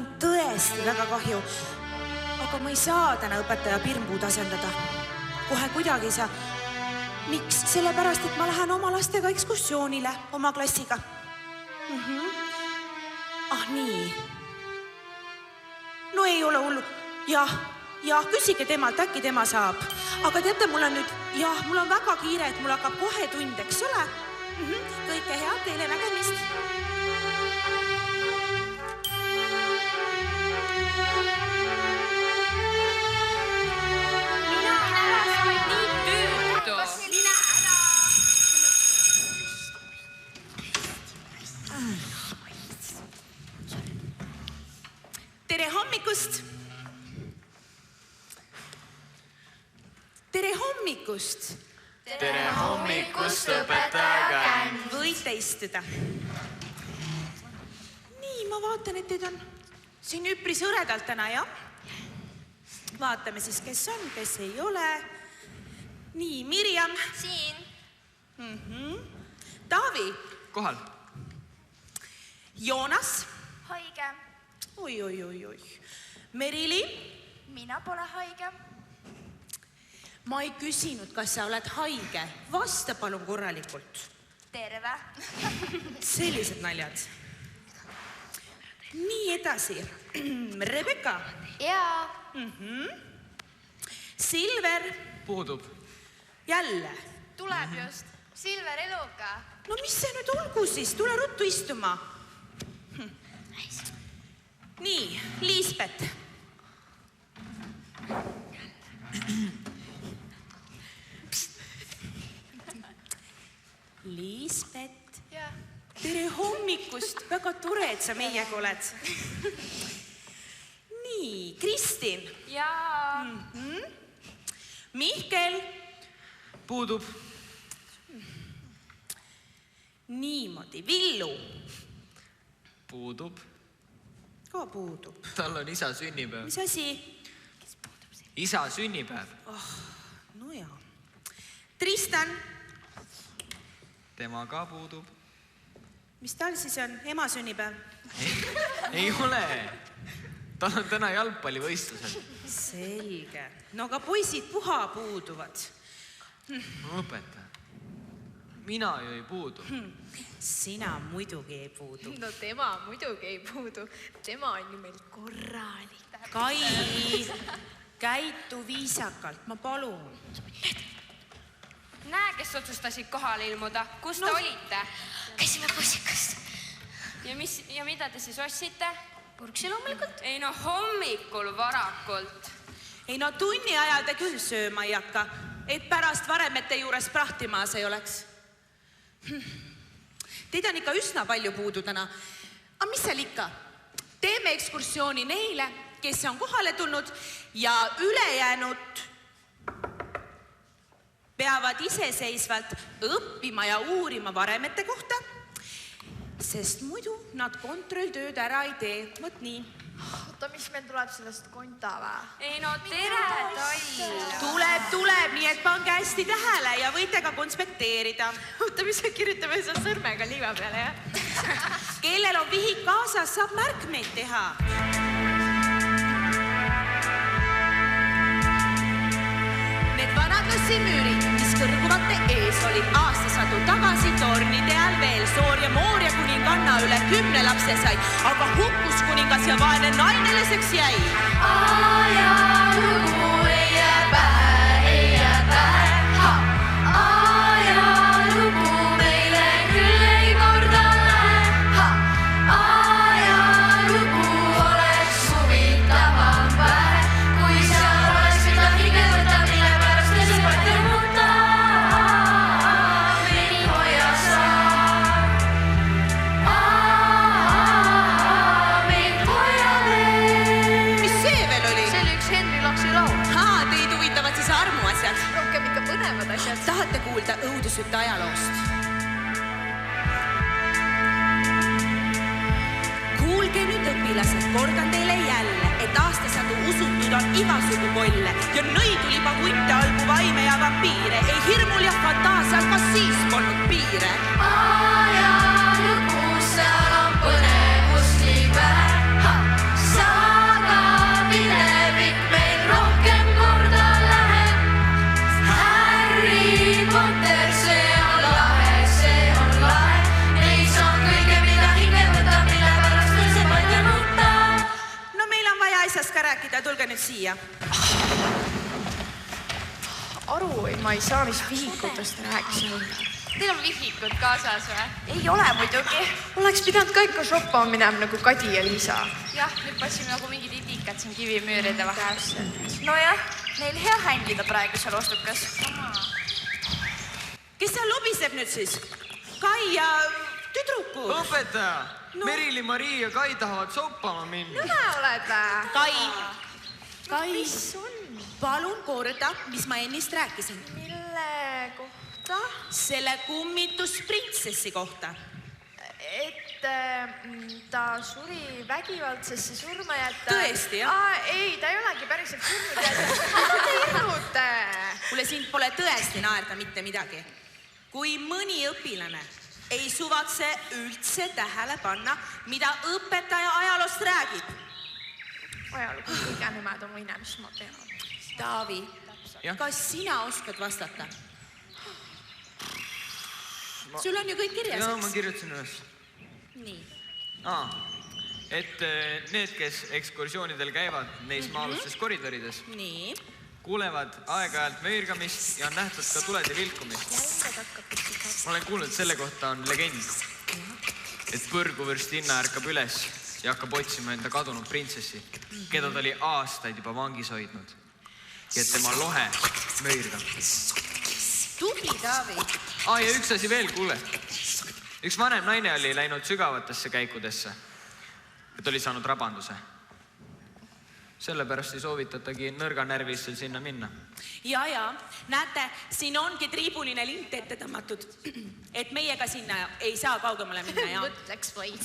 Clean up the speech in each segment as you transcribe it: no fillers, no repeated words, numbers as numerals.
on tõesti väga kahju. Aga ma ei saa täna õpetaja Pirmpuud asendada. Kohe kuidagi ei saa. Miks? Sellepärast, et ma lähen oma lastega ekskursioonile oma klassiga. Ah nii. No ei ole hullu. Jah, küsige temalt, äkki tema saab. Aga teate, mul on väga kiire, et mul hakkab kohe tund, eks ole? Kõike head, teile nägemist. Tere hommikust! Tere hommikust! Tere hommikust, õpetaja Känd! Võite istuda. Nii, ma vaatan, et teid on siin üpris hõredalt täna, jah? Vaatame siis, kes on, kes ei ole. Nii, Mirjam. Siin. Taavi. Kohal. Joonas. Haige. Oi. Merili. Mina pole haige. Ma ei küsinud, kas sa oled haige. Vasta palun korralikult. Terve. Sellised naljad. Nii edasi. Rebecca. Jaa. Silver. Puudub. Jälle. Tuleb just. Silver eluga. No mis see nüüd olgu siis? Tule ruttu istuma. Nii, Liisbet. Liisbet. Jah. Tere hommikust. Väga tore, et sa meiega oled. Nii, Kristin. Jaa. Mihkel. Puudub. Niimoodi, Villu. Puudub. Ka puudub. Tal on isa sünnipäev. Mis asi? Isa sünnipäev. No jaa. Tristan. Tema ka puudub. Mis tal siis on? Ema sünnipäev? Ei ole. Tal on täna jalgpallivõistlused. Selge. No aga poisid puha puuduvad. Õpetaja. Mina ju ei puudu. Sina muidugi ei puudu. No tema muidugi ei puudu. Tema on ju meil korralik. Kai, käitu viisakalt, ma palun. Näe, kes otsustasid kohale ilmuda. Kus te olite? Käisime bussikast. Ja mida te siis ostsite? Purksi loomulikult. Ei no hommikul varakult. Ei no tunni ajal te küll sööma ei hakka, et pärast varemete juures prahtimaas ei oleks. Teid on ikka üsna palju puudu täna. Aga mis seal ikka? Teeme ekskursiooni neile, kes on kohale tulnud ja ülejäänud peavad iseseisvalt õppima ja uurima varemete kohta, sest muidu nad kontrolltööd ära ei tee. Võt nii. Oota, mis meil tuleb sellest konta vä? Ei no tere, Tall. Tuleb, nii et pange hästi tähele ja võite ka konspekteerida. Oota, mis me kirjutame seal sõrmega liiva peale, jah? Kellel on vihik kaasas, saab märkmeid teha. Need vanad lossimüürid, mis kõrguvate ees olid aastasadu tagasi tornide all veel Soor ja Mooria kuninganna üle 10 lapse sai, aga hukkus kuningas ja vaene naineleseks jäi. Ajalugu ei jää pähe, ajalugu meile küll ei korda lähe, ajalugu oleks huvitavam pähe, kui seal oleks mida hige võtta, mille pärast ja sõbrad hirmuta, meid hoia saa, meid hoia veel. Mis see veel oli? See oli üks Henri Lapsi laul. Teid huvitavad siis armuasjad. Rohkem ikka põnevad asjad. Tahate kuulda õudusütte ajaloost? Kuulge nüüd õpilased, kordan teile jälle, et aastasadu usutud on igasugu kolle ja nõiduliba hunte algu vaime ja vampiire. Ei hirmul ja fantaasial ka siis polnud piire. Ajalugu, seal on põnevust nii vähe, näete, tulge nüüd siia. Aru, ma ei saa, mis vihikutest rääkisin. Teil on vihikud kaasas või? Ei ole muidugi. Oleks pidanud ka ikka shoppama minema nagu Kadi ja Liisa. Jah, nüüd passime nagu mingid idikad siin kivimüüride vahel. Nojah, neil hea hängida praegu seal ostukas. Kes seal lobiseb nüüd siis? Kai ja tüdrukud. Õpetaja, Merili, Marii ja Kai tahavad soppama minna. Näe oled vä? Kai, Mis on? palun korda, mis ma ennist rääkisin. Mille kohta? Selle kummitusprintsessi kohta. Et ta suri vägivaldsesse surma jätta. Tõesti, jah? Ei, ta ei olegi päriselt surnud jätta. Te hirmute. Kuule, sind pole tõesti naerda mitte midagi. Kui mõni õpilane ei suvatse üldse tähele panna, mida õpetaja ajaloost räägib. Ajalugu kõige nemad on võina, mis ma tean. Taavi, Jah. kas sina oskad vastata? Sul on ju kõik kirjas, Jaa, eks? ma kirjutasin üles. Nii. Et need, kes ekskursioonidel käivad neis maa-alustes koridorides, Nii. kuulevad aeg-ajalt möirgamist ja on nähtud ka tulede vilkumist. Ma olen kuulnud, selle kohta on legend, et põrguvürstinna ärkab üles ja hakkab otsima enda kadunud printsessi, keda ta oli aastaid juba vangis hoidnud. Ja et tema lohe möirgab. Tubli, Taavi. Ja üks asi veel, kuule. Üks vanem naine oli läinud sügavatesse käikudesse, et oli saanud rabanduse. Sellepärast ei soovitatagi nõrganärvisel sinna minna. Ja, näete, siin ongi triibuline lint ette tõmmatud, et meiega sinna ei saa kaugemale minna, ja? Mõtleks vaid.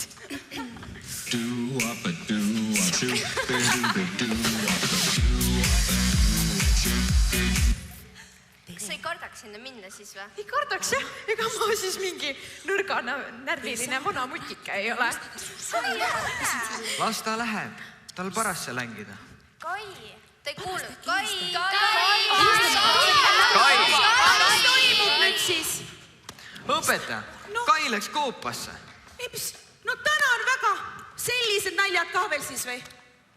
Kas sa ei kardaks sinna minna siis või? Ei kardaks jah, ega ma siis mingi nõrga närviline vana mutika ei ole. Las ta läheb, tal paras seal hängida. Kai, ta ei kuulnud. Kai! Mis toimub nüüd siis? Õpetaja, Kai läks koopasse. Eps, no tänan väga. Sellised naljad ka veel siis või?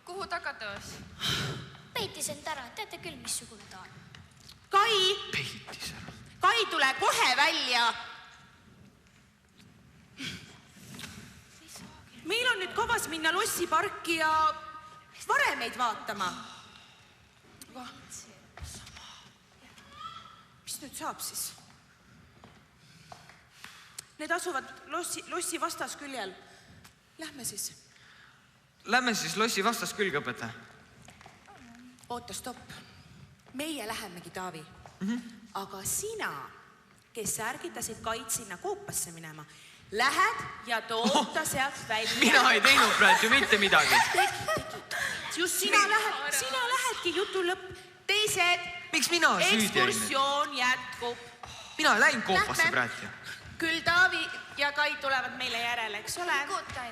Kuhu tagatoos? Peitis end ära, teate küll, missugune ta on. Kai, Peitis ära. Kai, tule kohe välja. Meil on nüüd kavas minna lossiparki ja varemeid vaatama. Aga mis nüüd saab siis? Need asuvad lossi vastasküljel. Lähme siis. Lähme siis lossi vastaskülge, õpetaja. Oota, stopp. Meie lähemegi, Taavi. Aga sina, kes sa ärgitasid Kaid sinna koopasse minema, lähed ja tood ta sealt välja. Mina ei teinud praegu ju mitte midagi. Just sina lähedki, jutu lõpp. Teised, Miks mina süüdi olin? ekskursioon jätkub. Mina ei läinud koopasse praegu. Küll Taavi ja Kai tulevad meile järele, eks ole?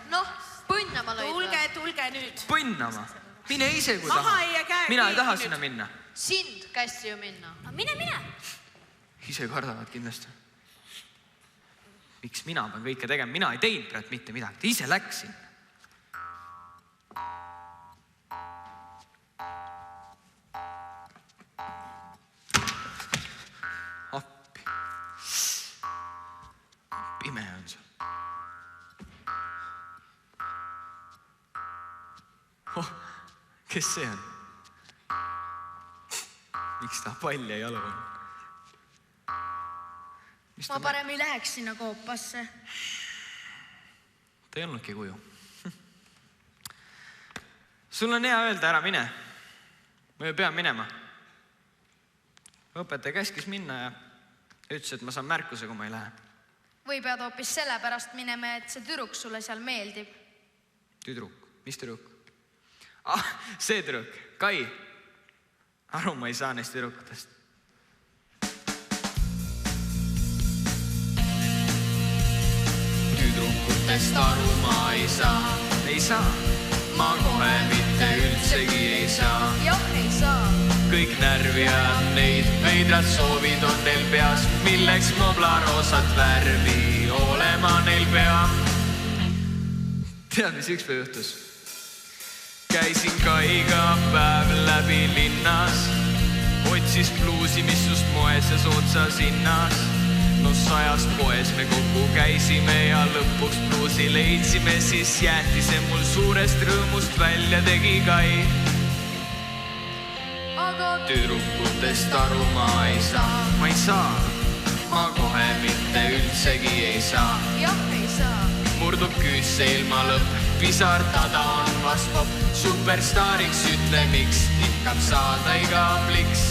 Noh, põnnama lõid. Tulge nüüd. Põnnama. Mine ise, kui Maha taha. ei jää käe Mina ei taha kinni sinna nüüd. minna. Sind kästi ju minna. Mine. Ise kardavad kindlasti. Miks mina pean kõike tegema? Mina ei teinud praegu mitte midagi. Ta ise läksin. Appi. Pime on see. Kes see on? Miks ta palja jalu on? Ma parem ei läheks sinna koopasse. Ta ei olnudki kuju. Sul on hea öelda, ära mine. Ma ju pean minema. Õpetaja käskis minna ja ütles, et ma saan märkuse, kui ma ei lähe. Või pead hoopis sellepärast minema, et see tüdruk sulle seal meeldib. Tüdruk? Mis tüdruk? See tüdruk. Kai. Aru ma ei saa neist tüdrukutest. Tüdrukutest aru ma ei saa. Ei saa. Ma kohe mitte üldsegi ei saa. Jah, ei saa. Kõik närvi ajab neid, veidrad soovid on neil peas, milleks moblaroosat värvi olema neil pea. Tead, mis üks päev juhtus? Käisin ka iga päev läbi linnas, otsis bluusi, mis just moes ja soodsas hinnas. No 100 poes me kokku käisime ja lõpuks bluusi leidsime, siis jäätise mul suurest rõõmust välja tegi Kai. aga Tüdrukutest aru ma ei saa, ma kohe mitte üldsegi ei saa. jah, ei saa. Murdub küüsse ilma lõpp, pisardada on vast popp. Superstaariks ütle miks, ikka saada iga pliks.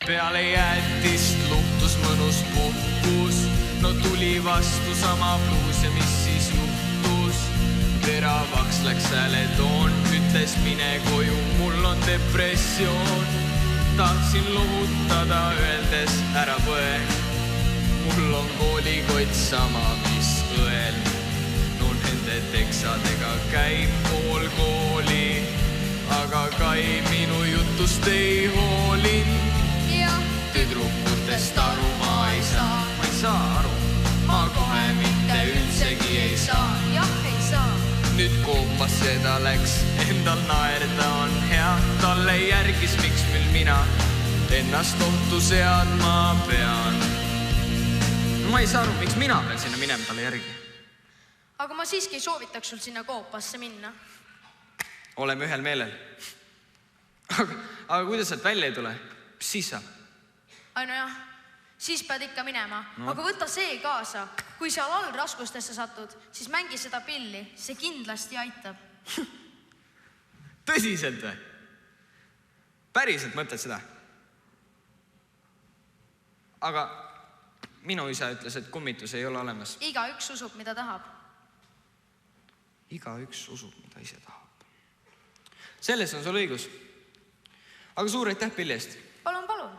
Peale jäätist luhtus mõnus puhkus, no tuli vastu sama bluus ja mis siis juhtus? Teravaks läks hääletoon, ütles mine koju, mul on depressioon. Tahtsin lohutada, öeldes ära põe, mul on koolikott sama, mis õel. No nende teksadega käib pool kooli, aga Kai minu jutust ei hoolin. Tüdrukutest aru ma ei saa aru, ma kohe mitte üldsegi ei saa. jah, ei saa. Nüüd koopas seda läks, endal naerda on hea, talle järgis, miks meil mina ennast ohtu seadma pean. Ma ei saa aru, miks mina pean sinna minema talle järgi. aga ma siiski ei soovitaks sul sinna koopasse minna. Oleme ühel meelel. Aga kuidas sealt välja ei tule, mis siis saab? Ai no jah, siis pead ikka minema, aga võta see kaasa. Kui seal all raskustesse satud, siis mängi seda pilli, see kindlasti aitab. Tõsiselt või? Päriselt mõtled seda? Aga minu isa ütles, et kummitus ei ole olemas. Igaüks usub, mida tahab. Igaüks usub, mida ise tahab. Selles on sul õigus. Aga suur aitäh pilli eest. Palun, palun.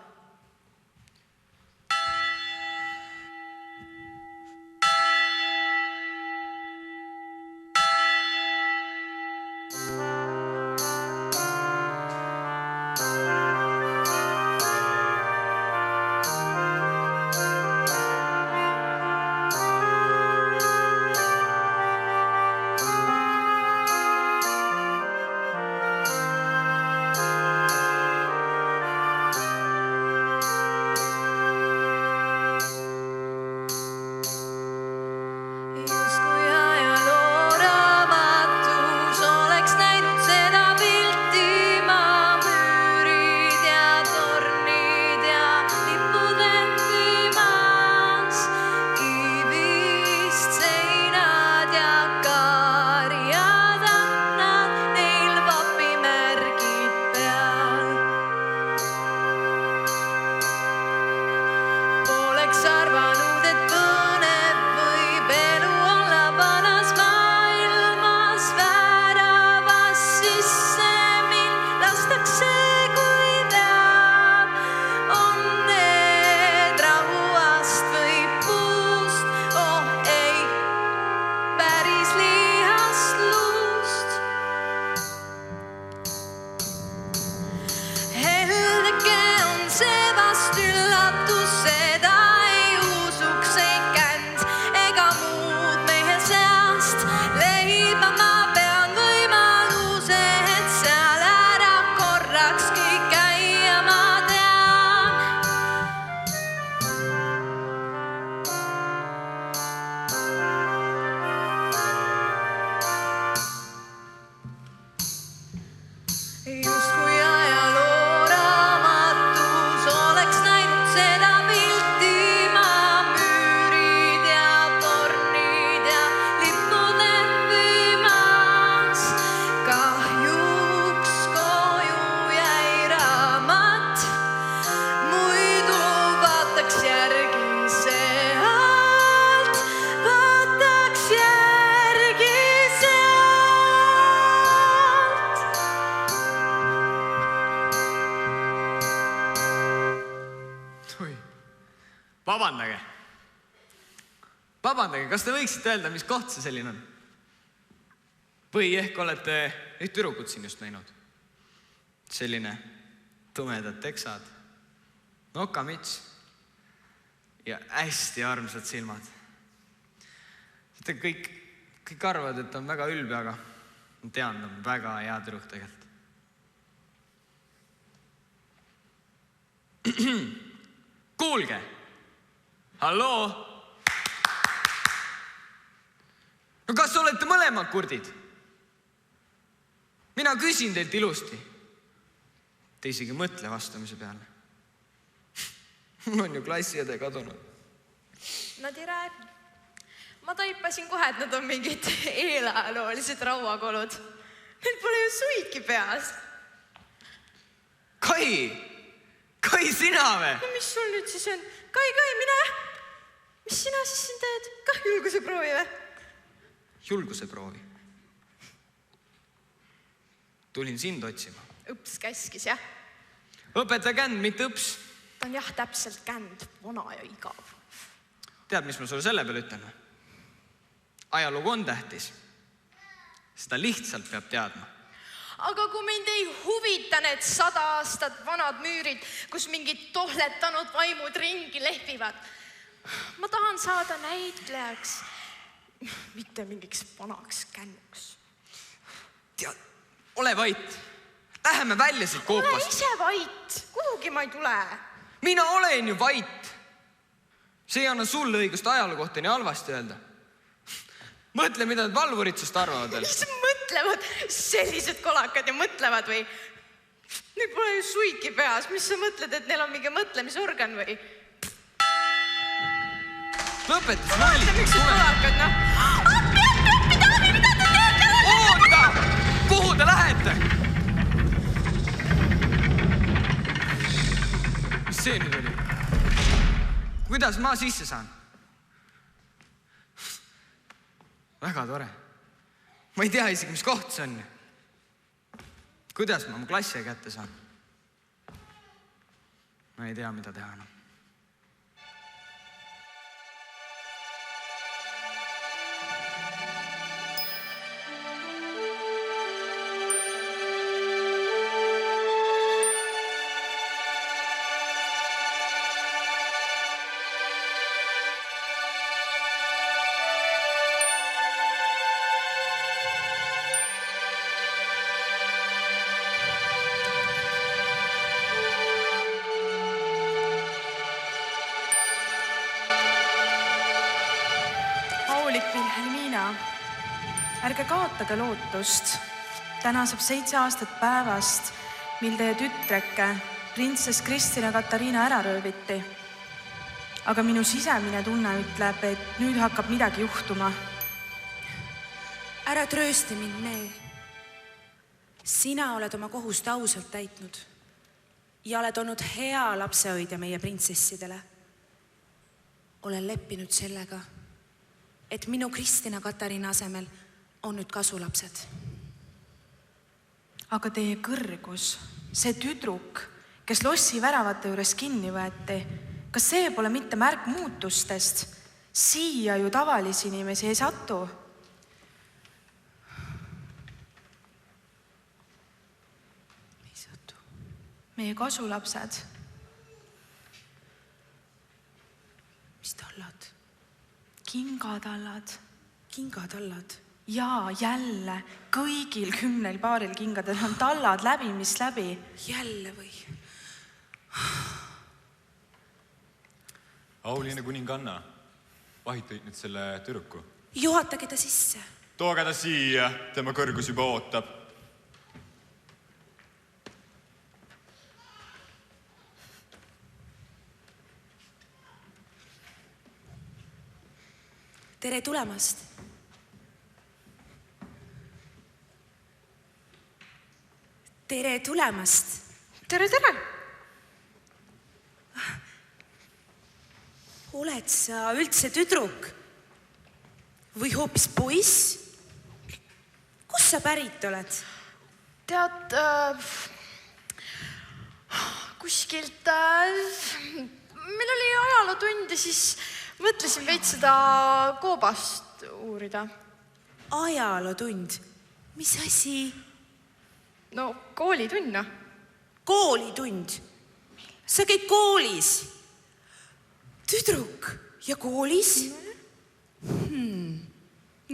Vabandage, kas te võiksite öelda, mis koht see selline on? Või ehk olete üht tüdrukut siin just näinud? Selline tumedad teksad, nokamits ja hästi armsad silmad. Kõik arvavad, et on väga ülbe, aga Ma tean, ta on väga hea tüdruk tegelikult. Kuulge! Halloo! No kas olete mõlemad kurdid? Mina küsin teilt ilusti. Te isegi mõtle vastamise peale. Mul on ju klassiõde kadunud. Nad ei räägi. Ma taipasin kohe, et nad on mingid eelajaloolised rauakolud. Neil pole ju suidki peas. Kai, sina või? No mis sul nüüd siis on? Kai, mine! Mis sina siis siin teed? Kah julguse proovi või? Julguse proovi. Tulin sind otsima. Õps käskis, jah? Õpeta känd, mitte õps. Ta on jah täpselt känd, vana ja igav. Tead, mis ma sulle selle peale ütlen? Ajalugu on tähtis. Seda lihtsalt peab teadma. Aga kui mind ei huvita need 100 aastat vanad müürid, kus mingid tohletanud vaimud ringi lehvivad. Ma tahan saada näitlejaks, mitte mingiks vanaks kännuks. Tead, ole vait. Läheme välja siit koopast. Ole ise vait. Kuhugi ma ei tule. Mina olen ju vait. See ei anna sulle õigust ajalugu kohta nii halvasti öelda. Mõtle, mida need valvurid sest arvavad veel. Mis mõtlevad? Sellised kolakad ja mõtlevad või? Neil pole ju suidki peas. Mis sa mõtled, et neil on mingi mõtlemisorgan või? Lõpetas nali. Miks sa kolakad, noh? Appi, Taavi, mida te teete? Oota! Kuhu te lähete? Mis see nüüd oli? Kuidas ma sisse saan? Väga tore. Ma ei tea isegi, mis koht see on. Kuidas ma oma klassi kätte saan? Ma ei tea, mida teha. Ärge kaotage lootust. Täna saab 7 aastat päevast, mil teie tütreke, printsess Kristina Katariina ära rööviti. Aga minu sisemine tunne ütleb, et nüüd hakkab midagi juhtuma. Ära tröösta mind, Nee. Sina oled oma kohust ausalt täitnud ja oled olnud hea lapsehoidja meie printsessidele. Olen leppinud sellega, et minu Kristina Katariina asemel on nüüd kasulapsed. Aga teie kõrgus, see tüdruk, kes lossi väravate juures kinni võeti, kas see pole mitte märk muutustest? Siia ju tavalisi inimesi ei satu. Ei satu. Meie kasulapsed. Mis tallad? Kingatallad. Kingatallad? Jaa, jälle. Kõigil 10 paaril kingadel on tallad läbi, mis läbi. Jälle või? Auline kuninganna, vahitaid nüüd selle tüdruku. Juhatage ta sisse. Tooge ta siia, tema kõrgus juba ootab. Tere tulemast. Tere tulemast. Tere! Oled sa üldse tüdruk? Või hoopis poiss? Kus sa pärit oled? Tead, kuskilt, meil oli ajalootund ja siis mõtlesin veits seda koobast uurida. Ajalootund? Mis asi? No, koolitund. Koolitund? Sa käid koolis? Tüdruk ja koolis?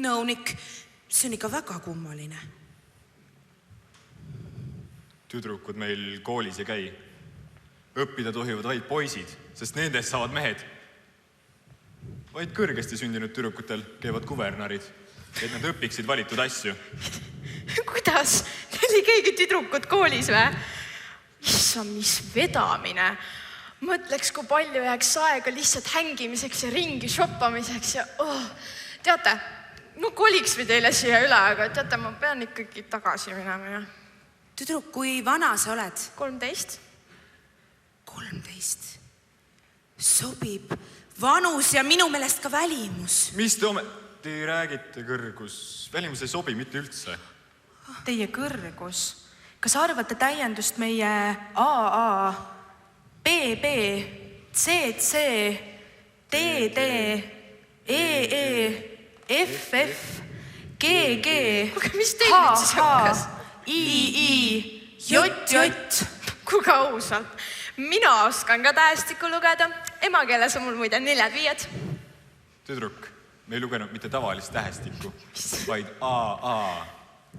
Nõunik, see on ikka väga kummaline. Tüdrukud meil koolis ei käi. Õppida tohivad vaid poisid, sest nendest saavad mehed. Vaid kõrgesti sündinud tüdrukutel käivad kuvernarid, et nad õpiksid valitud asju. Kuidas? Neil ei käigi tüdrukud koolis või? Issa, mis vedamine. Mõtleks, kui palju jääks aega lihtsalt hängimiseks ja ringi shoppamiseks ja teate, koliks või teile siia üle, aga teate, ma pean ikkagi tagasi minema. Tüdruk, kui vana sa oled? 13. 13. Sobib vanus ja minu meelest ka välimus. Mis te räägite, kõrgus? Välimus ei sobi mitte üldse. Teie kõrgus. Kas arvate täiendust meie AA, BB, CC, DD, EE, FF, GG, HH, II, JJ. Kuga ausalt. Mina oskan ka tähestikku lugeda. Emakeeles on mul muide 4-5. Tüdruk, me ei lugenud mitte tavalist tähestikku, vaid AA,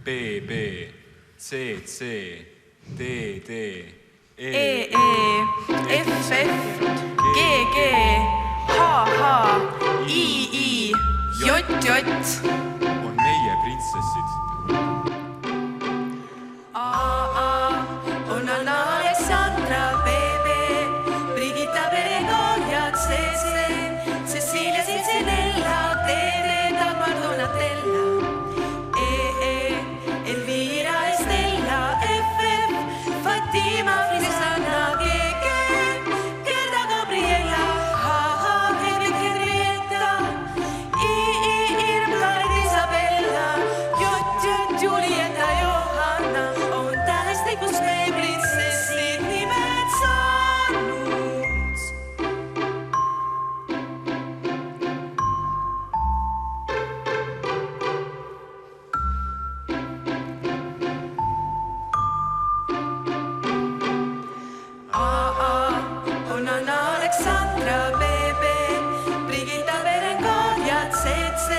BB, CC, DD, EE, FF, GG, HH, II, JJ. On meie printsessid. AA on Anna Alessandra, BB, Brigitta Berengoria, CC, Cecilia Cincinella, DD, Dagmar Donatella, EE, Elvira Estella, FF, Fatima Frisanna, GG, Gerda Gabriela, HH, Henrik Henrietta, II, Irmgard Isabella, JJ, Julieta, Johanna, on tähestikus me printsessid nimed saanud. AA on Anna Alessandra, BB, Brigitta Berengoria, CC,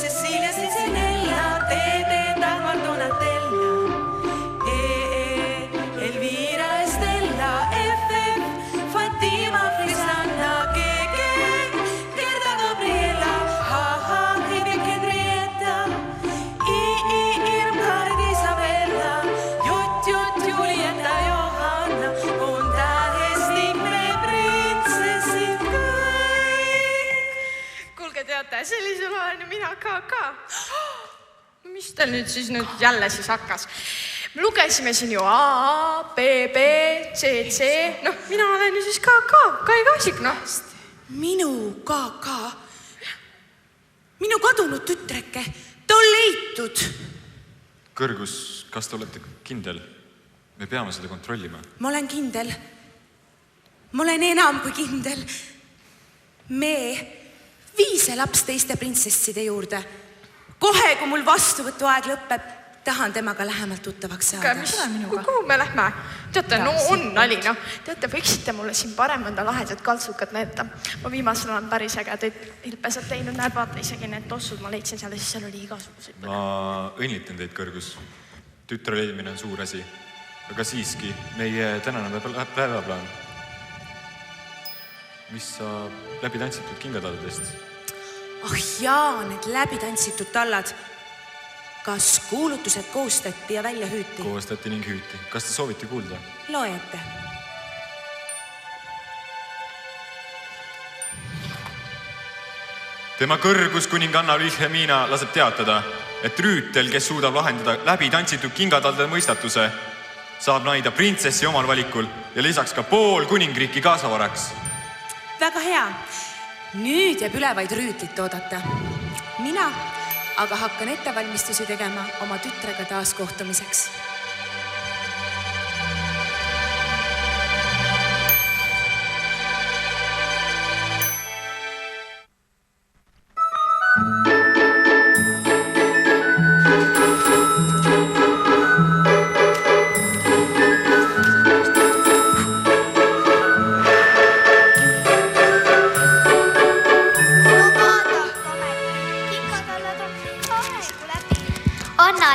Cecilia Cincinella, DD, Dagmar Donatella, EE, Elvira Estella, FF, Fatima Frisanna, GG, Gerda Gabriela, HH, Henrik Henrietta, II, Irmgard Isabella, JJ, Julieta, Johanna, on tähestik me printsessid kõik. Kuulge, teate, sellisel olen mina ka. Mis teil nüüd jälle siis hakkas? Me lugesime siin ju AA, BB, CC. Mina olen ju siis ka Kai Kaasik, Minu KK. Minu kadunud tütreke. Ta on leitud. Kõrgus, kas te olete kindel? Me peame seda kontrollima. Ma olen kindel. Ma olen enam kui kindel. Me vii see laps teiste printsesside juurde. Kohe, kui mul vastuvõtu aeg lõpeb, tahan temaga lähemalt tuttavaks saada. Kuhu me lähme? Teate, on nali. Teate, võiksite mulle siin parem mõnda lahedat kaltsukad näeta. Ma viimasel olen päris ägedaid ilpesad teinud. Näed, vaata isegi need tossud ma leidsin seal ja siis seal oli igasuguseid. Ma õnnitan teid, kõrgus. Tütre leidmine on suur asi. Aga siiski, meie tänane päevaplaan. Mis saab läbi tantsitud kingataldadest? Jaa, need läbi tantsitud tallad. Kas kuulutused koostati ja välja hüüti? Koostati ning hüüti. Kas te soovite kuulda? Loe ette. Tema kõrgus kuninganna Wilhelmina laseb teatada, et rüütel, kes suudab lahendada läbi tantsitud kingataldade mõistatuse, saab naida printsessi omal valikul ja lisaks ka pool kuningriiki kaasavaraks. Väga hea. Nüüd jääb üle vaid rüütlit oodata. Mina aga hakkan ettevalmistusi tegema oma tütrega taaskohtumiseks.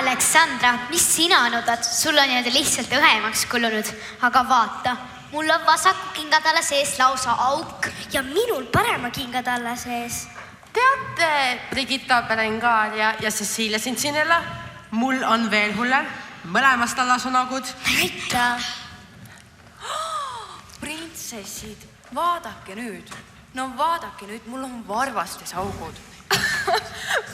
Aleksandra, mis sina nudad? Sul on jäänud lihtsalt õhemaks kulunud. Aga vaata, mul on vasaku kingatalla sees lausa auk. Ja minul parema kingatalla sees. Teate, Brigitta Berengaria ja Cecilia Cincinnella, mul on veel hullem. Mõlemas tallas on augud. Näita. Printsessid, vaadake nüüd. No vaadake nüüd, mul on varvastes augud.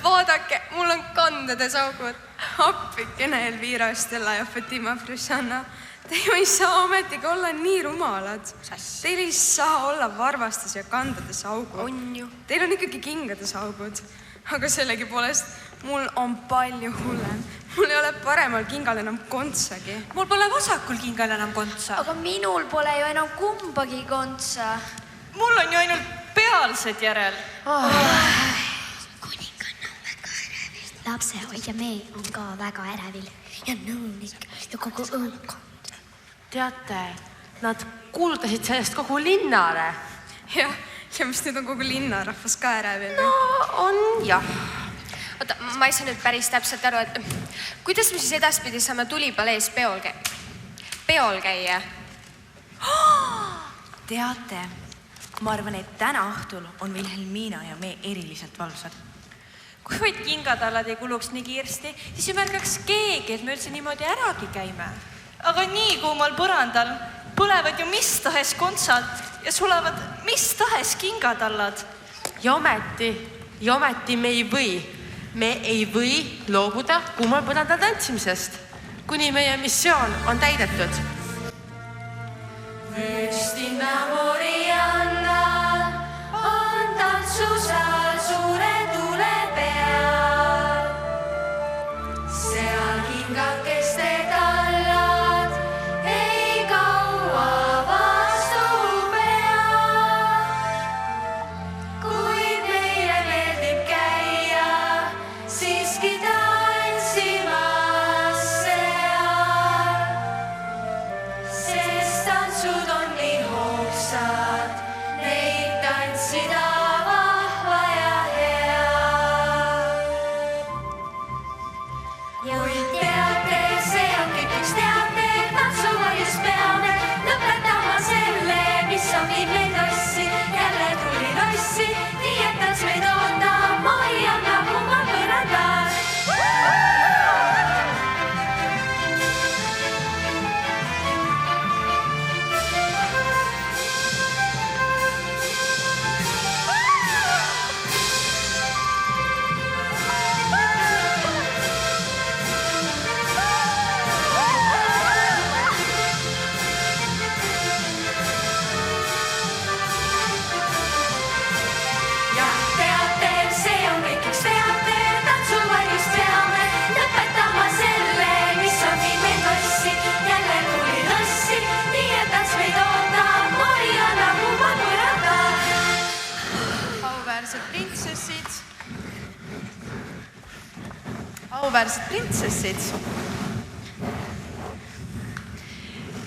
Vaadake, mul on kandades augud. Appikene Elvira Estella ja Fatima Frusana. Te ju ei saa ometigi olla nii rumalad. Teil ei saa olla varvastes ja kandades augud. On ju. Teil on ikkagi kingades augud. Aga sellegipoolest mul on palju hullem. Mul ei ole paremal kingal enam kontsagi. Mul pole vasakul kingal enam kontsa. Aga minul pole ju enam kumbagi kontsa. Mul on ju ainult pealsed järel. Kuninganna on väga ärevil. Lapsehoidja mee on ka väga ärevil. Ja nõunik ja kogu õunkond. Teate, nad kuulutasid sellest kogu linnale. Ja mis nüüd on kogu linnarahvas ka ärevil? No, on jah. Oota, ma ei saa nüüd päris täpselt aru, et kuidas me siis edaspidi saame tulipalees peol käia? Teate, ma arvan, et täna õhtul on Vilhelmina ja me eriliselt valvsad. Kui vaid kingatallad ei kuluks nii kiirsti, siis ei märgaks keegi, et me üldse niimoodi äragi käime. Aga nii kuumal põrandal põlevad ju mis tahes kontsad ja sulevad mis tahes kingatallad. Ja ometi me ei või loobuda kuumal põrandal tantsimisest, kuni meie missioon on täidetud. Müstina Moriannal on tantsusaal suure tule peal. Seal hingakeste tallad ei kaua vastu pea. Kuid meile meeldib käia siiski tantsimas seal. Sest tantsud on nii hoogsad, neid tantsida vahva ja hea. Kuid teate, see on kõik üks teate, tantsuvarjus peame lõpetama selle, mis on viib meid lossi, jälle tuli lossi, nii et tants meid ootab, Marianna kuumal põrandal. Jah, teate, see on kõik üks teate, tantsuvarjus peame lõpetama selle, mis on viib meid lossi, jälle tuli lossi, nii et tants meid ootab, Marianna kuumal põrandal. Auväärsed printsessid.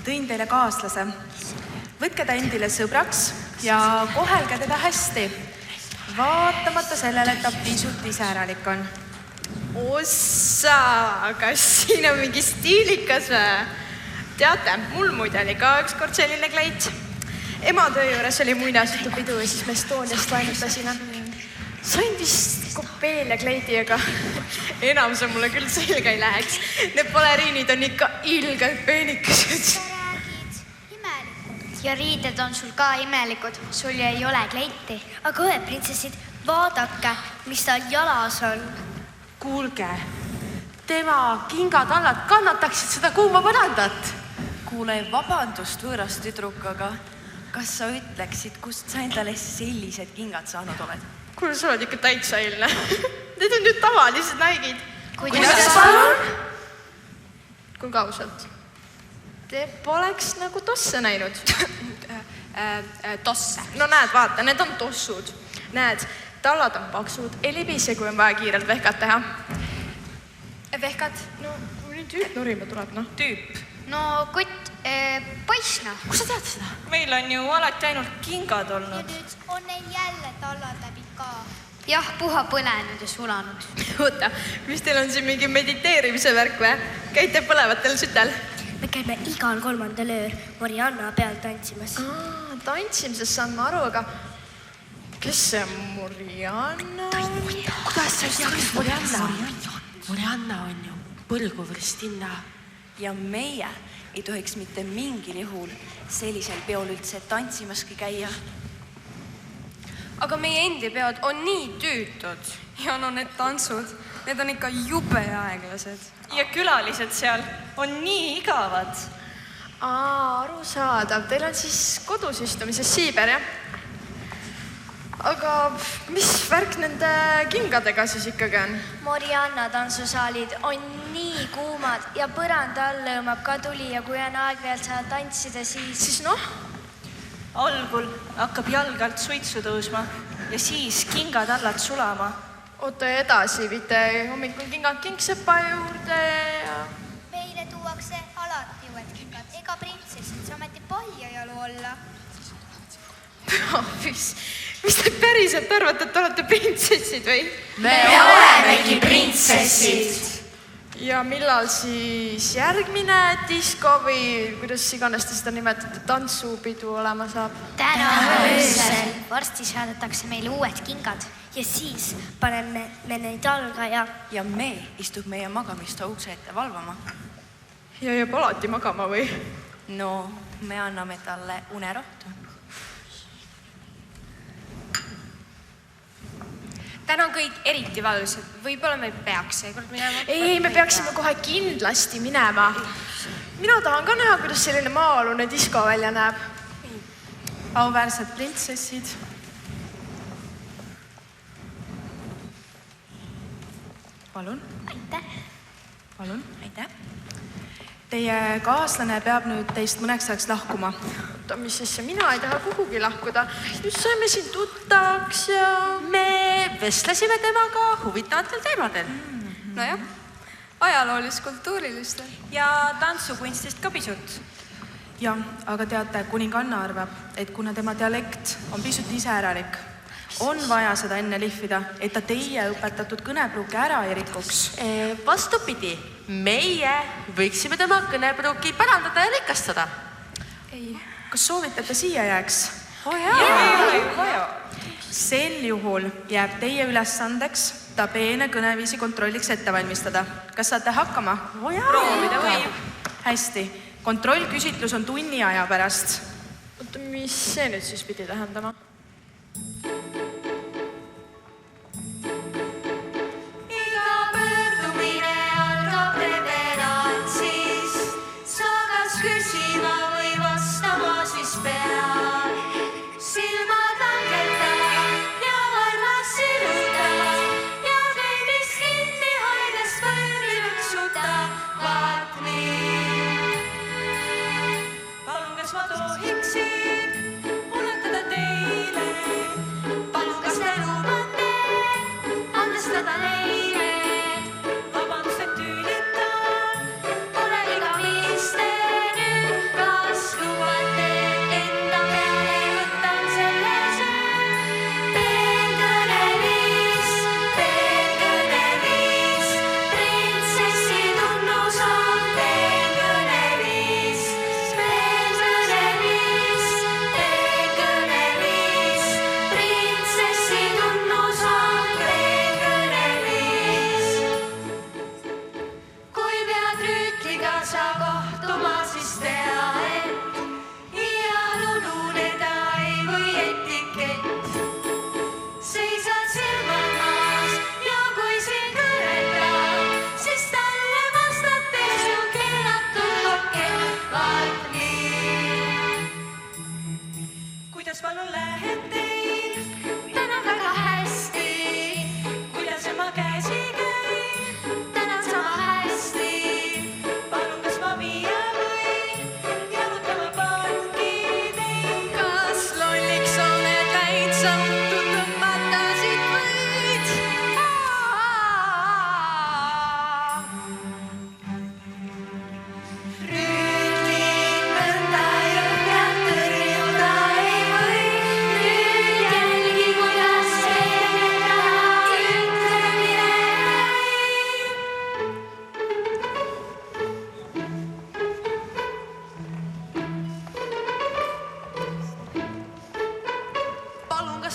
Tõin teile kaaslase. Võtke ta endile sõbraks ja kohelge teda hästi. Vaatamata sellele, et ta pisut iseäralik on. Ossa, kas siin on mingi stiilikas või? Teate, mul muide oli ka ükskord selline kleit. Ema töö juures oli muinasjutupidu ja siis me Estoniast vaenutasime. Sain vist Kopeelia kleidi, aga enam see mulle küll selga ei läheks. Need baleriinid on ikka ilgelt peenikesed. Ja riided on sul ka imelikud, sul ju ei ole kleiti. Aga õe, printsessid, vaadake, mis tal jalas on. Kuulge, tema kingatallad kannataksid seda kuuma põrandat. Kuule, vabandust võõrast tüdruk, aga kas sa ütleksid, kust sa endale sellised kingad saanud oled? Kuule, sa oled ikka täitsa ilne. Need on ju tavalised näigid. Kuidas palun? Kuulge ausalt. Te poleks nagu tosse näinud. Tosse. No näed, vaata, need on tossud. Näed, tallad on paksud, ei libise, kui on vaja kiirelt vehkat teha. Vehkad? No, kui nüüd tüüp nurima tuleb, noh. Tüüp. No kutt, poiss noh. Kus sa tead seda? Meil on ju alati ainult kingad olnud. Ja nüüd on neil jälle tallad läbi ka. jah, puha põlenud ja sulanud. Oota, mis teil on siin mingi mediteerimise värk või? Käite põlevatel sütel? Me käime igal 3. ööl Marianna peal tantsimas. Tantsimisest saan ma aru, aga kes see Marianna on? Kuidas sa teaks Marianna? Marianna on ju põrguvõrstinna. Ja meie ei tohiks mitte mingil juhul sellisel peol üldse tantsimaski käia. Aga meie endi peod on nii tüütud. Ja no need tantsud, need on ikka jube aeglased. Ja külalised seal on nii igavad. Arusaadav, teil on siis kodus istumises siiber, jah? Aga mis värk nende kingadega siis ikkagi on? Marianna tantsusaalid on nii kuumad ja põranda all lõõmab ka tuli ja kui on aeg-ajalt saada tantsida, siis noh? Algul hakkab jalgalt suitsu tõusma ja siis kingad allad sulama. Oota ja edasi, viite hommikul kingad kingsepa juurde ja... Meile tuuakse alati uued kingad, ega printsessid saa ometi paljajalu olla. Mis te päriselt arvate, et olete printsessid või? Me olemegi printsessid. Ja millal siis järgmine disko või kuidas iganes te seda nimetate, tantsupidu olema saab? Täna öösel. Varsti saadetakse meile uued kingad. Ja siis paneme neid jalga ja me istub meie magamist ukse ette valvama. Ja jääb alati magama või? No, me anname talle unerohtu. Täna on kõik eriti valusad. Võib-olla me peaks seekord minema? Ei, me peaksime kohe kindlasti minema. Mina tahan ka näha, kuidas selline maa-alune disko välja näeb. Auväärsed printsessid. Palun. Aitäh. Palun. Aitäh. Teie kaaslane peab nüüd teist mõneks ajaks lahkuma. Oota, mis asja, mina ei taha kuhugi lahkuda. Just saime siin tuttavaks ja... Me vestlesime temaga huvitavatel teemadel. Nojah, ajaloolis-kultuurilistel. Ja tantsukunstist ka pisut. Ja, aga teate, kuninganna arvab, et kuna tema dialekt on pisut iseäralik, on vaja seda enne lihvida, et ta teie õpetatud kõnepruuki ära ei rikuks. Vastupidi, meie võiksime tema kõnepruuki parandada ja rikastada. Ei. Kas soovite, et ta siia jääks? Sel juhul jääb teie ülesandeks ta peene kõneviisi kontrolliks ette valmistada. Kas saate hakkama? Proovida võib. Hästi. Kontrollküsitlus on tunni aja pärast. Oota, mis see nüüd siis pidi tähendama? Iga pöördumine algab reverantsis. Sa kas küsima või vastama siis pea. Silmad langeta ja varvas siluta ja kleidis kinni haidest võõri lõksuta. Vaat nii. Palun, kas ma tohiksin unetada teid?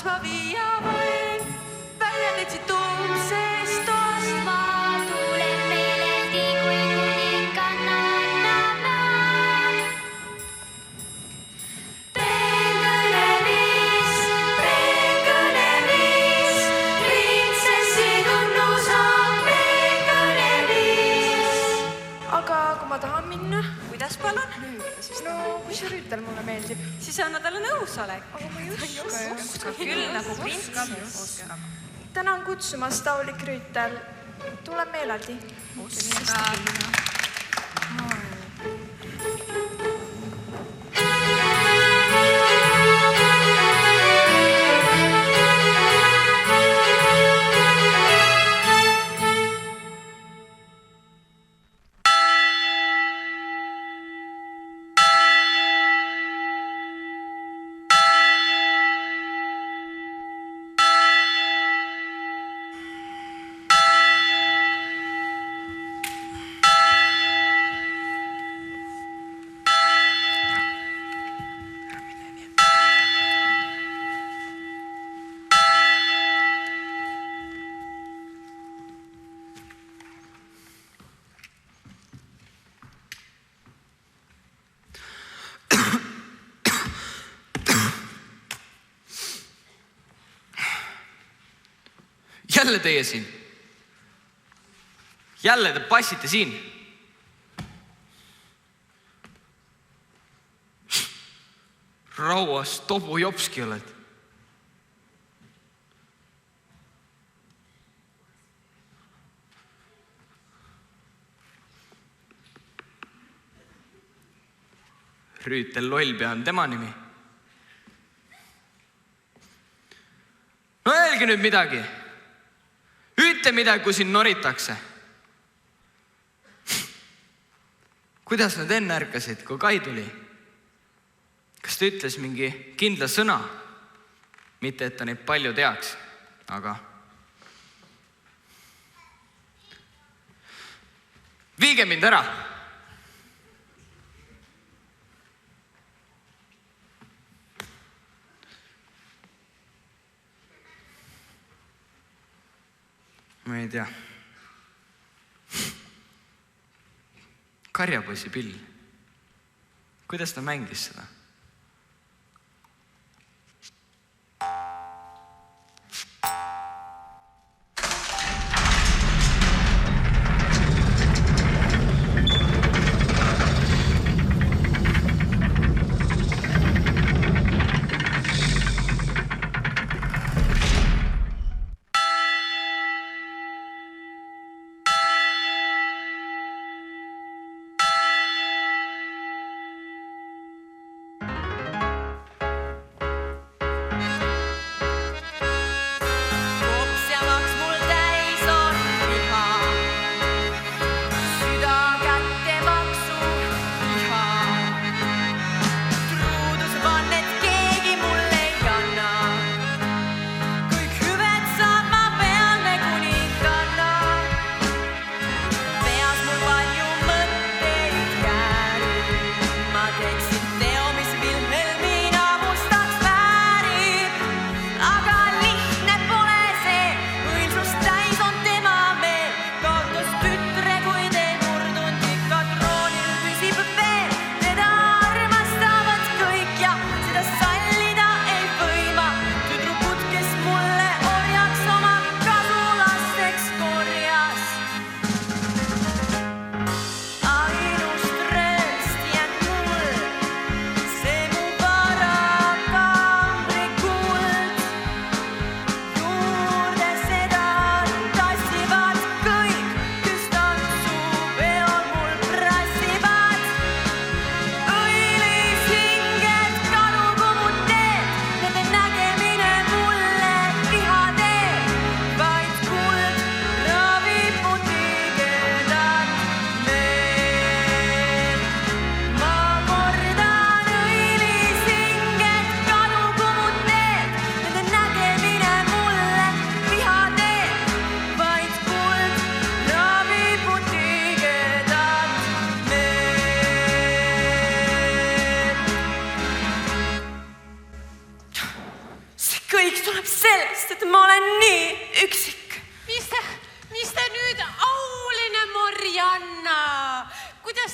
ma viia võin, välja teedsid tuumsest toast. Ma tulen meeleldi, kui kuninganna annab. teen kõneviis, printsessi tunnusab teen kõneviis. aga kui ma tahan minna? Kuidas palun? No kui see Rüütel mulle meeldib. Siis anna talle nõusolek. Aga ma ei oska. Küll nagu prints. Tänan kutsumast, aulik Rüütel. Tuleb meeleldi. Jälle teie siin. Jälle te passite siin. Rauas Tobu Jopski oled. Rüütel Lollpea on tema nimi. No öelge nüüd midagi. Ütle midagi, kui siin noritakse. Kuidas nad enne ärkasid, kui Kai tuli? Kas ta ütles mingi kindla sõna? Mitte, et ta neid palju teaks, aga... Viige mind ära! Ma ei tea. Karjapoisi pill. Kuidas ta mängis seda?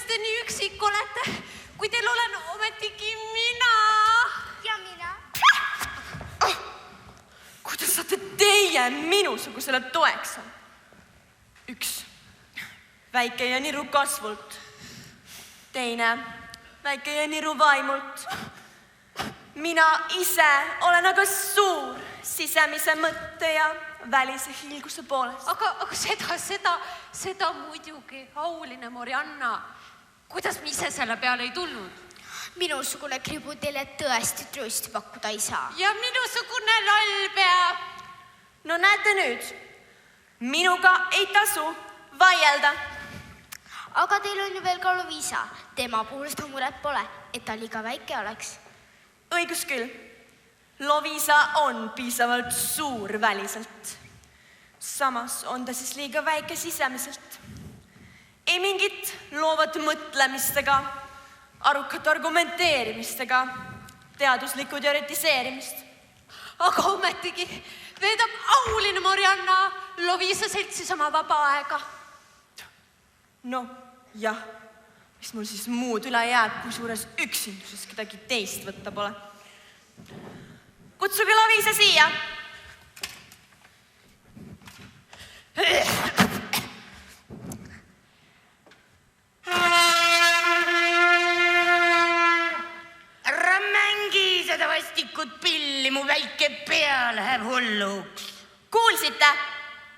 te nii üksik olete, kui teil olen ometigi mina? Ja mina. Kuidas saate teie minusugusele toeks on? Üks väike ja niru kasvult. Teine väike ja niru vaimult. Mina ise olen aga suur sisemise mõtte ja välise hiilguse poolest. Aga seda muidugi, auline Marianna. Kuidas me ise selle peale ei tulnud? Minusugune kribu teile tõesti tröösti pakkuda ei saa. Ja minusugune lollpea. No näete nüüd, minuga ei tasu vaielda. Aga teil on ju veel ka Loviisa. Tema puhul seda muret pole, et ta liiga väike oleks. Õigus küll. Loviisa on piisavalt suur väliselt. Samas on ta siis liiga väike sisemiselt. Ei mingit loovat mõtlemistega, arukat argumenteerimistega, teaduslikku teoretiseerimist. Aga ometigi veedab auline Marianna Loviisa seltsis oma vaba aega. No, jah. Mis mul siis muud üle jääb, kui suures üksinduses kedagi teist võtta pole. Kutsuge Loviisa siia. Ära mängi seda vastikut pilli, mu väike pea läheb hulluks. Kuulsite?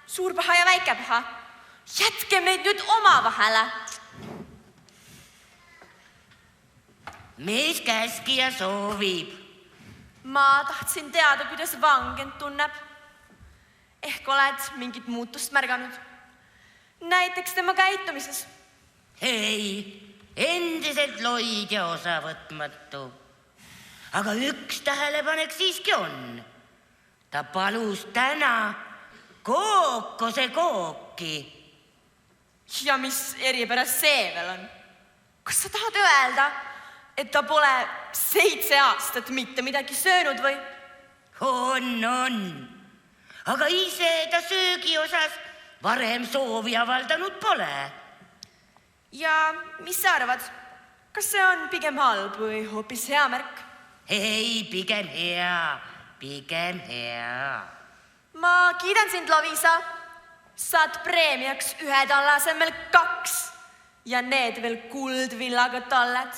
Suurpaha ja väikepaha. Jätke meid nüüd oma vahele. Mees käskija soovib. Ma tahtsin teada, kuidas vang end tunneb. Ehk oled mingit muutust märganud. Näiteks tema käitumises. Ei, endiselt loid ja osavõtmatu. Aga üks tähelepanek siiski on. Ta palus täna kookose kooki. Ja mis eripärast see veel on? Kas sa tahad öelda, et ta pole 7 aastat mitte midagi söönud või? On. Aga ise ta söögi osas varem soovi avaldanud pole. Ja mis sa arvad? Kas see on pigem halb või hoopis hea märk? Ei, pigem hea. Ma kiidan sind, Loviisa. Saad preemiaks 1 talle asemel 2 ja need veel kuldvillaga talled.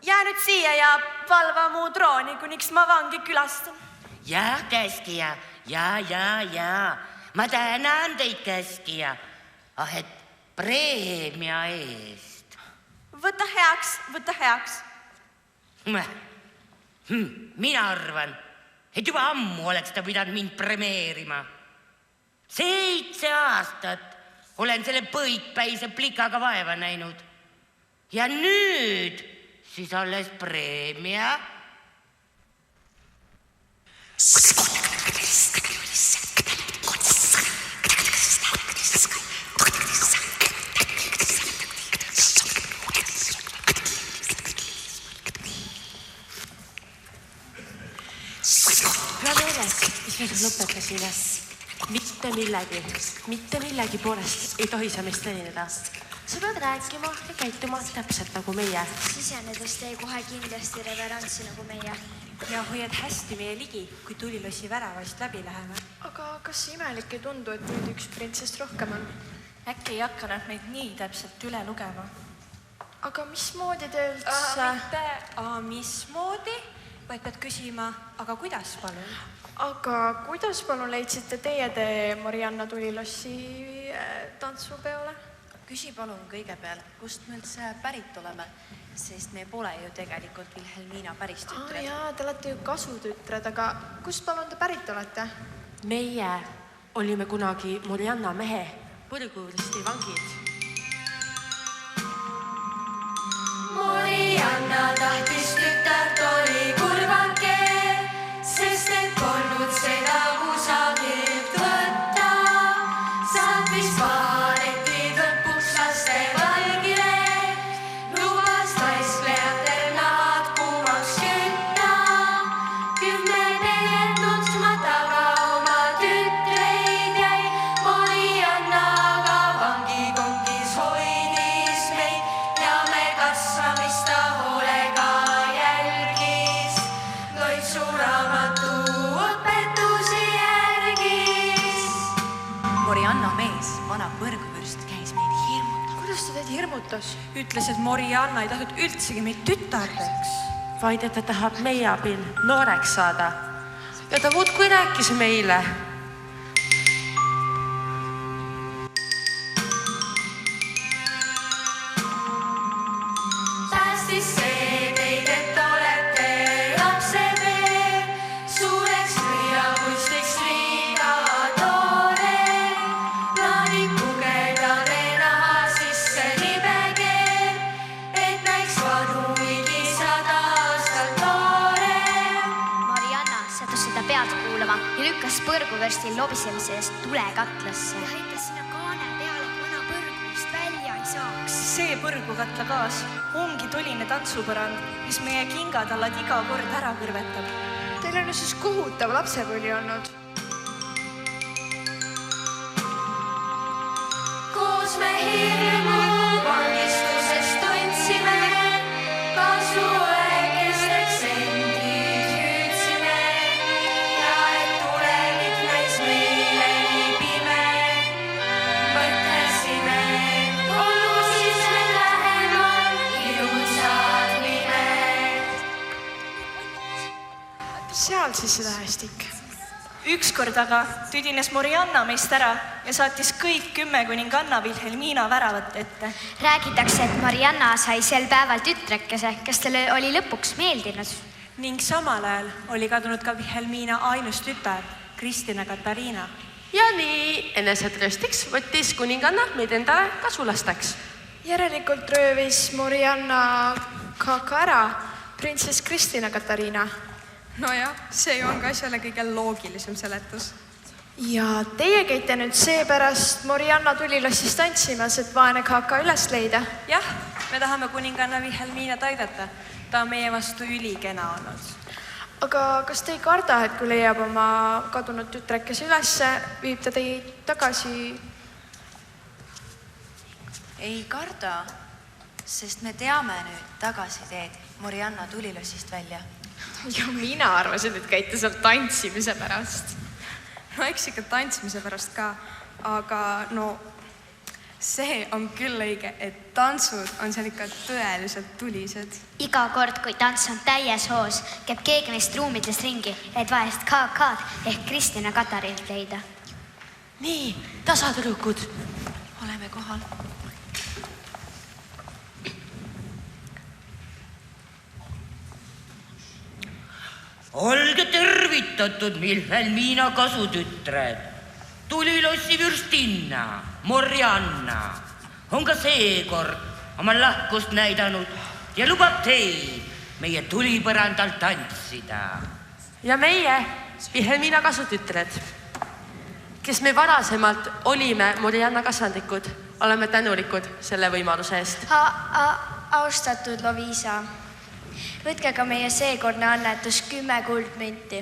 Jää nüüd siia ja valva mu trooni, kuniks ma vangi külastan. Jah, käskija, ja. Ma tänan teid, käskija. Et preemia eest. Võta heaks. Mina arvan, et juba ammu oleks ta pidanud mind premeerima. 7 aastat olen selle põikpäise plikaga vaeva näinud. Ja nüüd siis alles preemia. Hüva meeles, mis me sul lõpetasime. Mitte millegi poolest ei tohi sa meist teenida. Sa pead rääkima ja käituma täpselt nagu meie. Sisenedes tee kohe kindlasti reverantsi nagu meie. Ja hoiad hästi meie ligi, kui tulilossi väravast läbi läheme. Aga kas imelik ei tundu, et nüüd üks printsest rohkem on? Äkki ei hakka nad meid nii täpselt üle lugema. Aga mismoodi te üldse... Mismoodi? Vaid pead küsima, aga kuidas palun? Aga kuidas palun leidsite teie tee Marianna tulilossi tantsupeole? Küsi palun kõigepealt, kust me üldse pärit oleme, sest me pole ju tegelikult Vilhelmina päris tütred. Jaa, te olete ju kasutütred, aga kust palun te pärit olete? Meie olime kunagi Marianna mehe põrgulisti vangid. Marianna tahtis tütart oli kurvake, sest et polnud seda kusagilt võtta. Saatis paaretid lõpuks laste valgile, lubas taisklejatel nahad kuumaks kütta. 10 mehed taga oma tütreid jäi, Marianna aga vangikong hirmutas? Ütles, et Marianna ei tahtnud üldsegi meid tütardeks. Vaid, et ta tahab meie abil nooreks saada. Ja ta muudkui rääkis meile. Päästis see teid, et olete lapsed veel, suureks lüüakunstiks liiga toore. Plaanib pugeda te naha sisse libekeel, et näiks vanu mingi 100 aastat noore. Marianna sattus seda pealt kuulama ja lükkas põrguvõrstil lobisemise eest tulekatlasse. Ja heitas sinna kaane peale, et vana põrgust välja ei saaks. See põrgukatla gaas ongi tuline tantsupõrand, mis meie kingatallad iga kord ära kõrvetab. Teil on ju siis kohutav lapsepõli olnud. Koos me hirmu vangistusest tundsime, kasu keseks endid hüüdsime ja et tulevik näis meile nii pime. Mõtlesime, olgu siis me lähemal ilusad nimed. Seal siis seda hästik. Ükskord aga tüdines Marianna meist ära ja saatis kõik 10 kuninganna Vilhelmina väravat ette. Räägitakse, et Marianna sai sel päeval tütrekese, kes talle oli lõpuks meeldinud. Ning samal ajal oli kadunud ka Vilhelmina ainus tütar, Kristina Katariina. Ja nii enesetröstiks võttis kuninganna meid endale kasulasteks. Järelikult röövis Marianna ka ära printsess Kristina Katariina. Nojah, see on ka asjale kõige loogilisem seletus. Ja teie käite nüüd seepärast Marianna tulilossist tantsimas, et vaene Kaka üles leida. Jah, me tahame kuninganna Vilhelminat aidata. Ta on meie vastu ülikena olnud. Aga kas te ei karda, et kui leiab oma kadunud tütrekese ülesse, viib ta teid tagasi? Ei karda, sest me teame nüüd tagasiteed Marianna tulilossist välja. Ja mina arvasin, et käite seal tantsimise pärast. No eks ikka tantsimise pärast ka, aga no see on küll õige, et tantsud on seal ikka tõeliselt tulised. Iga kord, kui tants on täies hoos, käib keegi neist ruumidest ringi, et vahest KK-d ehk Kristina Katarilt leida. Nii, tasatüdrukud, oleme kohal. Olge tervitatud, Vilhelmina kasutütred. Tulilossi vürstinna, Marianna, on ka seekord oma lahkust näidanud ja lubab teid meie tulipõrandal tantsida. Ja meie, Vilhelmina kasutütred, kes me varasemalt olime Marianna kasvandikud, oleme tänulikud selle võimaluse eest. Austatud Loviisa, võtke ka meie seekordne annetus 10 kuldmünti.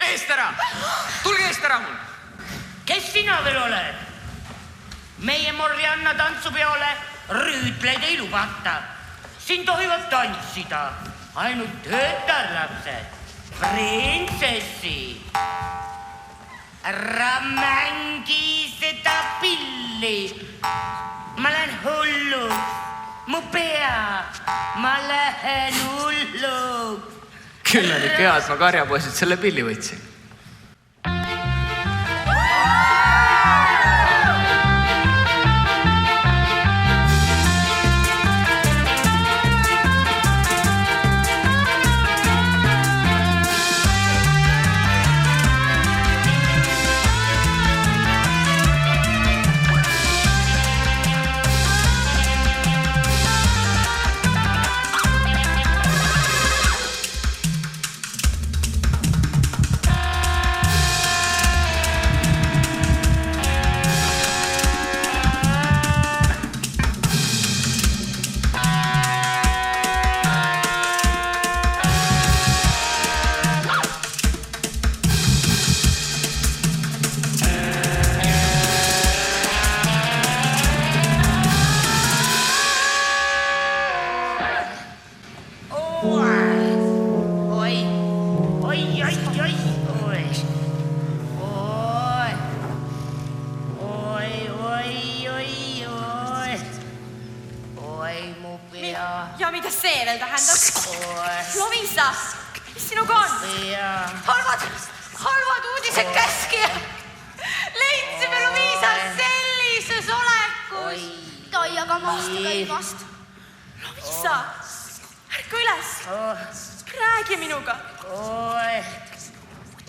Eest ära! Tulge eest ära mul! Kes sina veel oled? Meie Marianna tantsupeole rüütleid ei lubata. Siin tohivad tantsida ainult töötarlapsed, printsessid. Ära mängi seda pilli. Ma lähen hulluks. Mu pea. Ma lähen hulluks. Küll oli hea, et ma karjapoisid selle pilli võtsin. Oi, mu pea. Ja mida see veel tähendab? Lovisa, mis sinuga on? Halvad uudised käskija. Leidsime Lovisa sellises olekus. Toi aga maastega ilmast. Lovisa, ärka üles. Räägi minuga.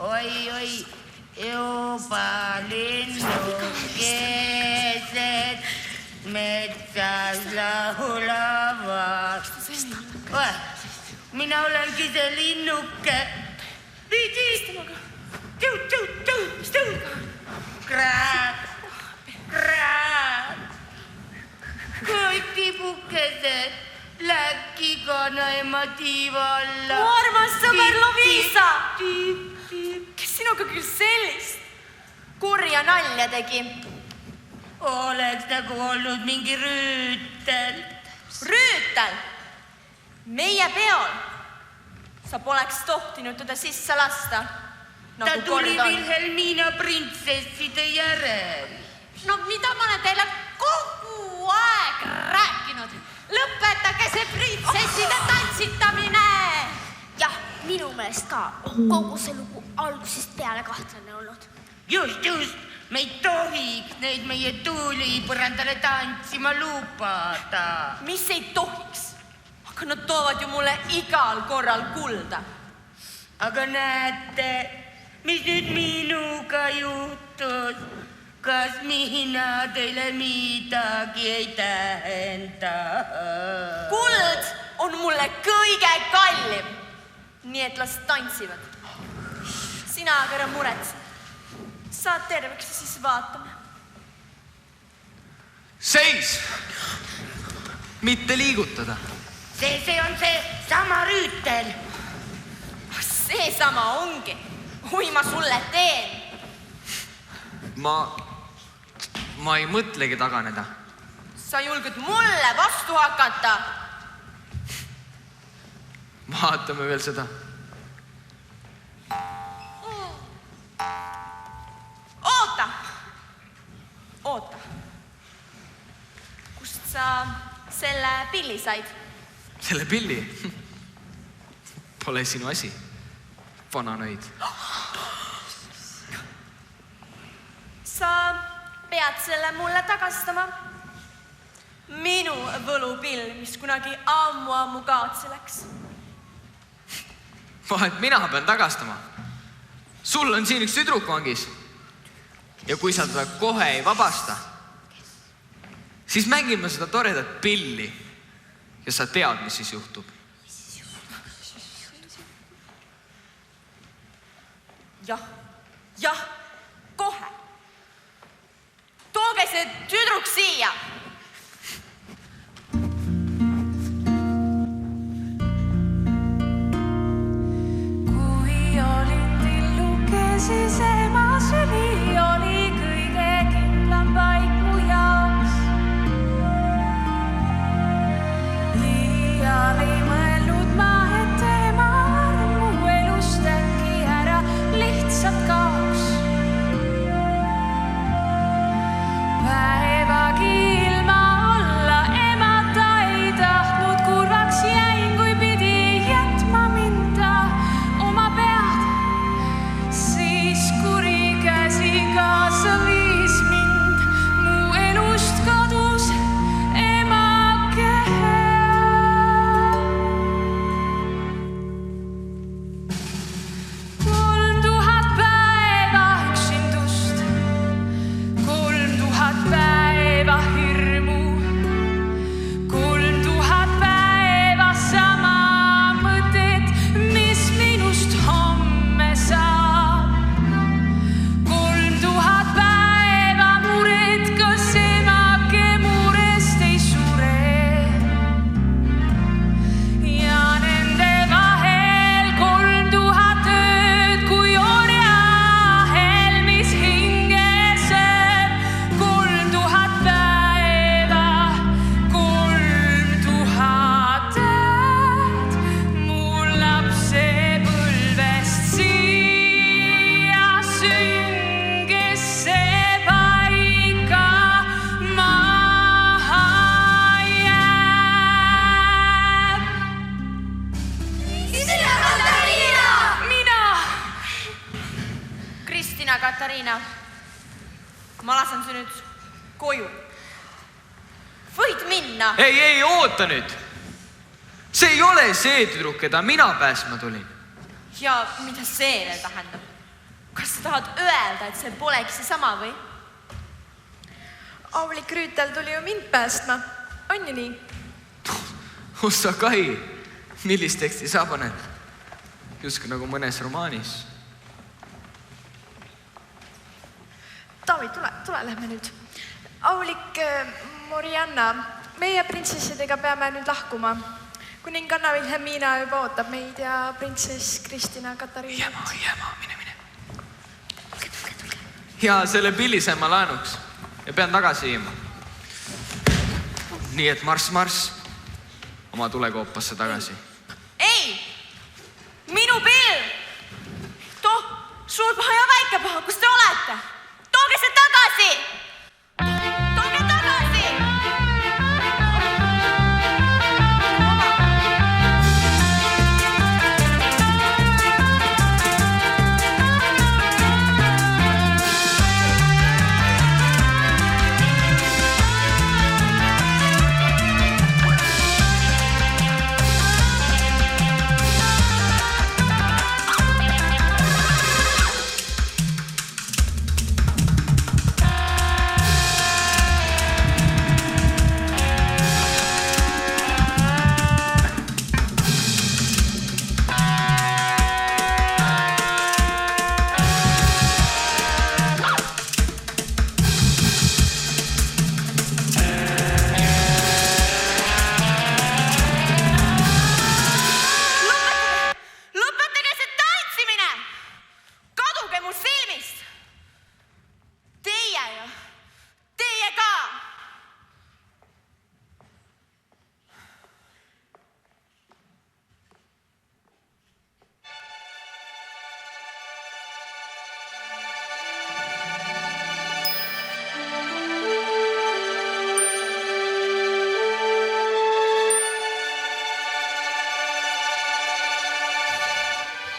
Oi, juba linnukesed metsas laulavad. Mina olengi see linnuke. Viidi. Kraak. Kõik tibukesed läkkiga naima tiiva alla. Mu armas sõber Lovisa. Kes sinuga küll sellist kurja nalja tegi? Oleks nagu olnud mingi rüütel. Rüütel? Meie peol? Sa poleks tohtinud teda sisse lasta. Ta tuli Vilhelmina printsesside järel. No mida ma olen teile kogu aeg rääkinud? Lõpetage see printsesside tantsitamine! Jah, minu meelest ka kogu see lugu algusest peale kahtlane olnud. Just, me ei tohiks neid meie tuulipõrandale tantsima lubada. Mis ei tohiks? Aga nad toovad ju mulle igal korral kulda. Aga näete, mis nüüd minuga juhtus? Kas mina teile midagi ei tähenda? Kuld on mulle kõige kallim. Nii et las tantsivad. Sina aga ära muretse. Saad terveks ja siis vaatame. Seis! Mitte liigutada. See on see sama rüütel. See sama ongi. Kui ma sulle teen. Ma ei mõtlegi taganeda. Sa julged mulle vastu hakata. Vaatame veel seda. Oota. Kust sa selle pilli said? Selle pilli? Pole sinu asi. Vananoid. Sa pead selle mulle tagastama. Minu võlupill, mis kunagi ammu kaotsi läks. Vahet mina pean tagastama. Sul on siin üks tüdruk vangis. Ja kui sa teda kohe ei vabasta, siis mängime seda toredat pilli ja sa tead, mis siis juhtub. Jah, kohe. Tooge see tüdruk siia. Kui olin tilluke, siis ema süli oli kõige kindlam paik mu jaoks. Liial ei mõelnud ma, et ema mu elust äkki ära lihtsalt kaoks. Päevagi ilma olla emata ei tahtnud, kurvaks jäin, kui pidi jätma mind ta oma pead. Siis kuri Kristina Katariina, ma lasen su nüüd koju. Võid minna. Ei, oota nüüd. See ei ole see tüdruk, keda mina pääsma tulin. Ja mida see veel tähendab? Kas sa tahad öelda, et see polegi see sama või? Aulik Rüütel tuli ju mind päästma. On ju nii? Ossa Kai, millist teksti sa paned? Justkui nagu mõnes romaanis. Taavi, tule, lähme nüüd. Aulik Morianna, meie printsessidega peame nüüd lahkuma. Kuninganna Vilhelmina juba ootab meid ja printsess Kristina Katariina. Jääma, mine. Ja selle pillise ma laenuks ja pean tagasi jääma. Nii et marss oma tulekoopasse tagasi. Ei! Minu pill! Suur paha ja väike paha, kus te olete? Tooge see tagasi! Tooge tagasi!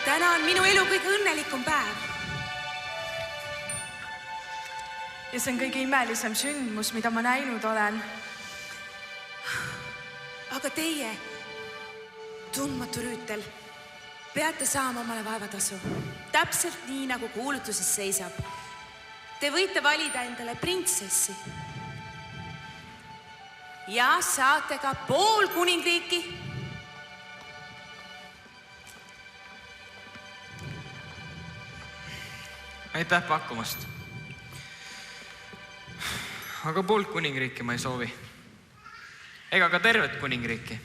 Täna on minu elu kõige õnnelikum päev. Ja see on kõige imelisem sündmus, mida ma näinud olen. Aga teie, tundmatu Rüütel, peate saama omale vaevatasu. Täpselt nii, nagu kuulutuses seisab. Te võite valida endale printsessi. Ja saate ka pool kuningriiki. Aitäh pakkumast. Aga poolt kuningriiki ma ei soovi. Ega ka tervet kuningriiki.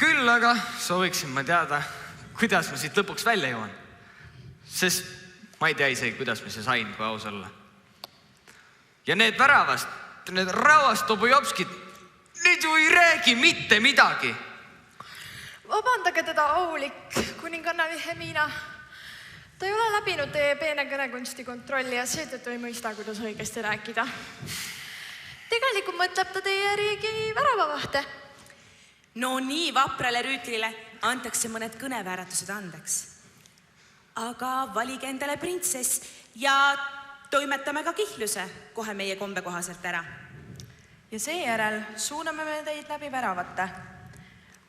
Küll aga sooviksin ma teada, kuidas ma siit lõpuks välja jõuan. Sest ma ei tea isegi, kuidas ma see sain, kui aus olla. Ja need väravast, need Ravastobojopskid, need ju ei räägi mitte midagi. Vabandage teda, aulik kuninganna Vilhelmina. Ta ei ole läbinud teie peene kõnekunsti kontrolli ja seetõttu ei mõista, kuidas õigesti rääkida. Tegelikult mõtleb ta teie riigi väravavahte. No nii vaprale Rüütlile antakse mõned kõnevääratused andeks. Aga valige endale printsess ja toimetame ka kihluse kohe meie kombe kohaselt ära. Ja seejärel suuname me teid läbi väravate.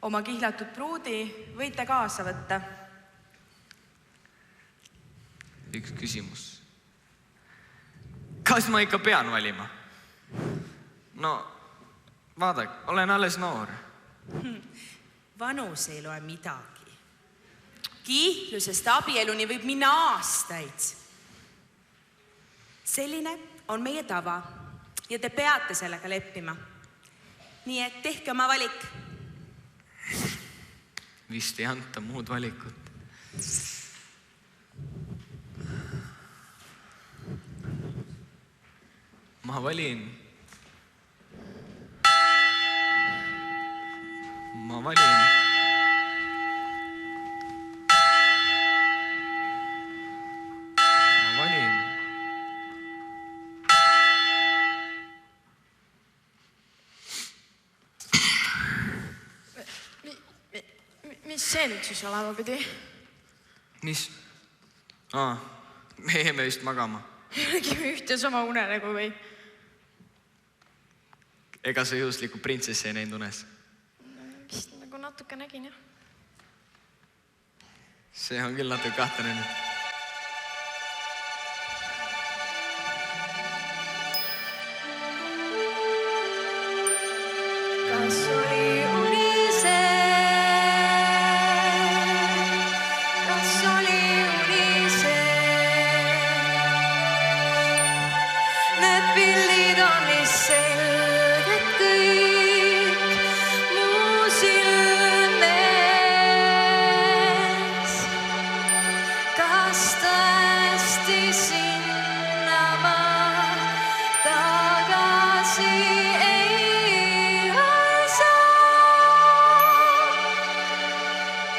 Oma kihlatud pruudi võite kaasa võtta. Üks küsimus. Kas ma ikka pean valima? No, vaadake, olen alles noor. Vanus ei loe midagi. Kihlusest abieluni võib minna aastaid. Selline on meie tava ja te peate sellega leppima. Nii et tehke oma valik. Vist ei anta muud valikut. Ma valin. Ma valin. Mis see nüüd siis olema pidi? Mis Me jäime vist magama. Nägime ühte sama unenägu või? Ega sa juhuslikku printsessi ei näinud unes? Vist nagu natuke nägin, jah. See on küll natuke kahtlane nüüd. Kas oli uni see? Kas oli uni see? Need pildid on nii selged kõik mu silmes. Kas tõesti sinna ma tagasi ei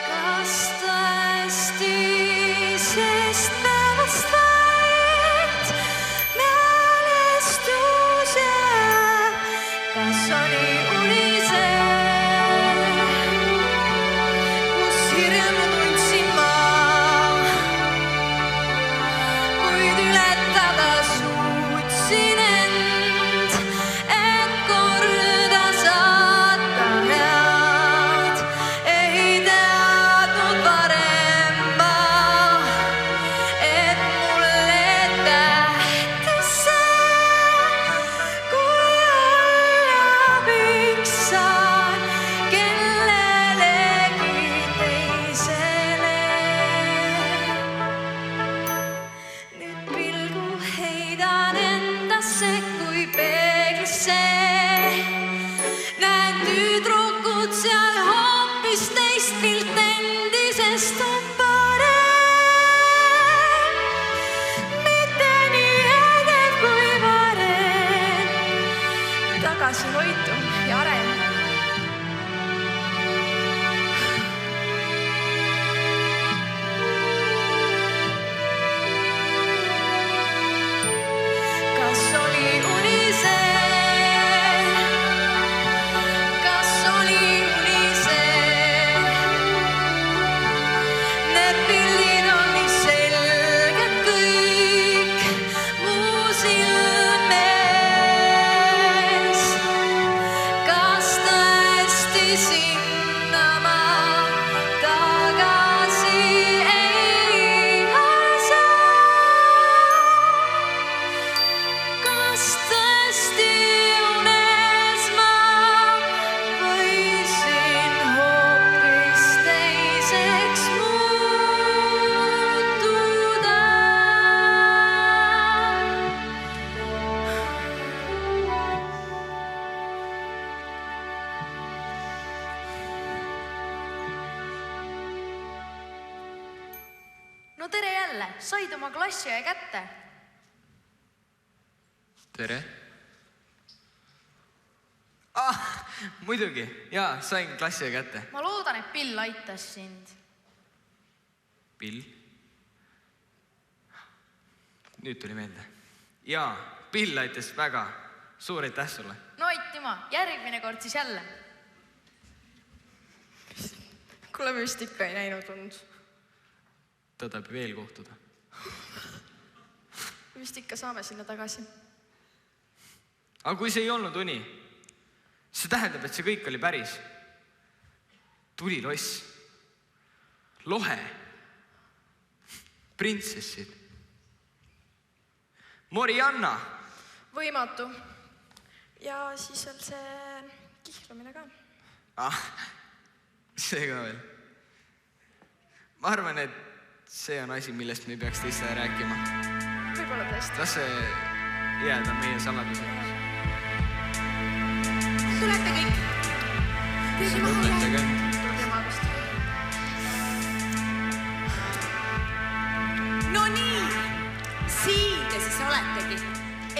kas tõesti, sest päevast vaid mälestus jääb, kas oli uni see, kus hirmu tundsin ma, kuid ületada suutsin end, et korda saata head. Ei teadnud varem ma, et mulle tähtis see, kui olla abiks saan kellelegi teisele. Nüüd pilgu heidan endasse kui peeglisse. Näen tüdrukud seal hoopis teist pilt endisest on parem. Mitte nii edev kui varem. Tagasihoitum ja arem. Kas oli uni see? Kas oli uni see? Need pildid on nii selged kõik mu silmes. Kas tõesti sinna ma tagasi ei saa? Kas tõesti unes ma võisin hoopis teiseks muutuda? No tere jälle, said oma klassiõe kätte. Tere. Muidugi. Jaa, sain klassi kätte. Ma loodan, et Bill aitas sind. Bill? Nüüd tuli meelde. Jaa, Bill aitas väga. Suur aitäh sulle. No aitüma, järgmine kord siis jälle. Kuule, me vist ikka ei näinud und. Ta tahab veel kohtuda. Vist ikka saame sinna tagasi. Aga kui see ei olnud uni, see tähendab, et see kõik oli päris. Tuliloss, lohe, printsessid, Morianna. Võimatu. Ja siis on see kihlamine ka. See ka veel. Ma arvan, et see on asi, millest me ei peaks teistele rääkima. Võib-olla tõesti. Las see jääda meie saladuseks. Tulete kõik. See mõtletega. Tema vist. No nii, siin te siis oletegi.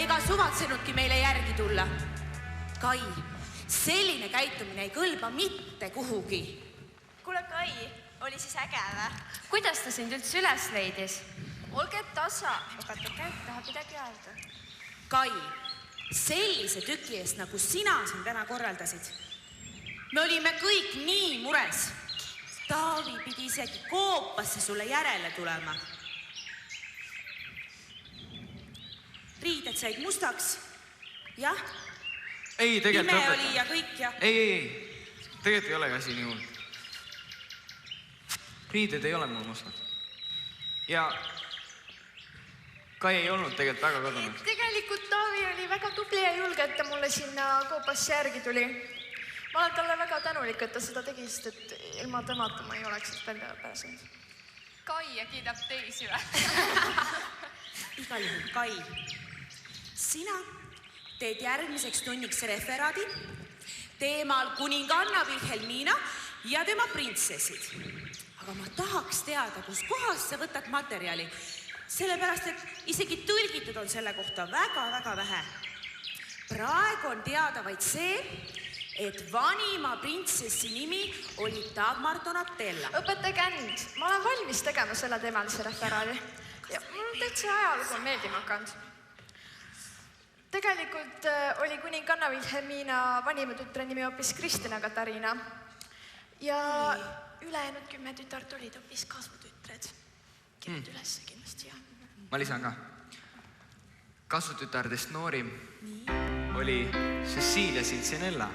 Ega suvatsenudki meile järgi tulla. Kai, selline käitumine ei kõlba mitte kuhugi. Kuule, Kai, oli siis äge või? Kuidas ta sind üldse üles leidis? Olge tasa. Oota, käib, tahab midagi öelda. Kai, sellise tüki eest, nagu sina siin täna korraldasid. Me olime kõik nii mures. Taavi pidi isegi koopasse sulle järele tulema. riided said mustaks. Jah? Ei, tegelikult Pime oli ja kõik ja... Ei. Tegelikult ei ole asi nii hull. Riided ei ole mul mustad. Ja Kai ei olnud tegelikult väga kadunud. Tegelikult Taavi oli väga tubli ja julge, et ta mulle sinna koopasse järgi tuli. Ma olen talle väga tänulik, et ta seda tegi, sest et ilma temata ma ei oleks siis välja pääsenud. Kai ja kiidab teisi või? Igal juhul, Kai, sina teed järgmiseks tunniks referaadi teemal kuninganna Wilhelmina ja tema printsessid. Aga ma tahaks teada, kus kohas sa võtad materjali, sellepärast, et isegi tõlgitud on selle kohta väga-väga vähe. Praegu on teada vaid see, et vanima printsessi nimi oli Dagmar Donatella. Õpetaja Känd, ma olen valmis tegema selle teemalise referaadi. Ja mul täitsa ajalugu on meeldima hakanud. Tegelikult oli kuninganna Wilhelmina vanima tütre nimi hoopis Kristina Katariina. Ja ülejäänud 10 tütart olid hoopis kasvutütred. Kirjad üles kindlasti, jah. Ma lisan ka. Kasvutütardest noorim oli Cecilia Cincinella,